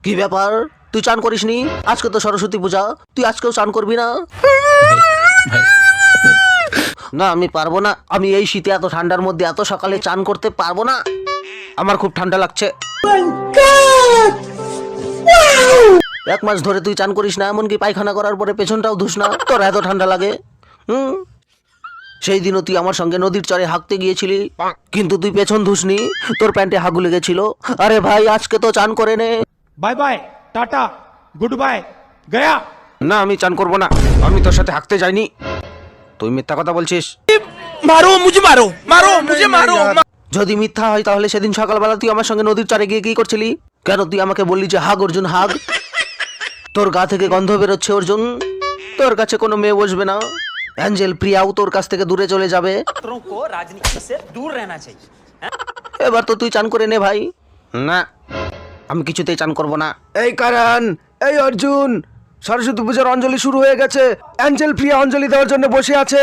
কি ব্যাপার, তুই চান করিসনি? আজকে তো সরস্বতী পূজা, তুই আজকেও চান করবি না? না আমি পারবো না, আমি এই শীতে এত ঠান্ডার মধ্যে এত সকালে চান করতে পারবো না, আমার খুব ঠান্ডা লাগছে। 1 মাস ধরে তুই চান করিস না, এমনকি পায়খানা করার পরে পেছনটাও ধুস না, তোর এত ঠান্ডা লাগে? সেই দিনও তুই আমার সঙ্গে নদীর চরে হাঁকতে গিয়েছিলি, কিন্তু তুই পেছন ধুসনি, তোর প্যান্টে হাগু লেগেছিল। আরে ভাই আজকে তো চান করে নে। Bye bye tata goodbye गया। না আমি চান করবো না, আমি তোর সাথে হাঁকতে যাইনি। তুই মিথ্যা কথা বলছিস। मारो मुझे मारो मारो मुझे मारो। যদি মিথ্যা হয় তাহলে সেদিন সকালবেলা তুই আমার সঙ্গে নদীর চরে গিয়ে কি করছিলি? কেন তুই আমাকে বললি যে হাগ অর্জুন হাগ? তোর গা থেকে গন্ধ বেরোচ্ছে অর্জুন, তোর কাছে কোনো মেয়ে বসবে না, অ্যাঞ্জেল প্রিয়াও তোর কাছ থেকে দূরে চলে যাবে। को राजनीति से दूर रहना चाहिए। এবার তো তুই চান করে নে ভাই। না আমি কিছুতেই চান করব না। এই কারণ, এই অর্জুন, সরস্বতী পূজার অঞ্জলি শুরু হয়ে গেছে, অ্যাঞ্জেল প্রিয়া অঞ্জলি দেওয়ার জন্য বসে আছে।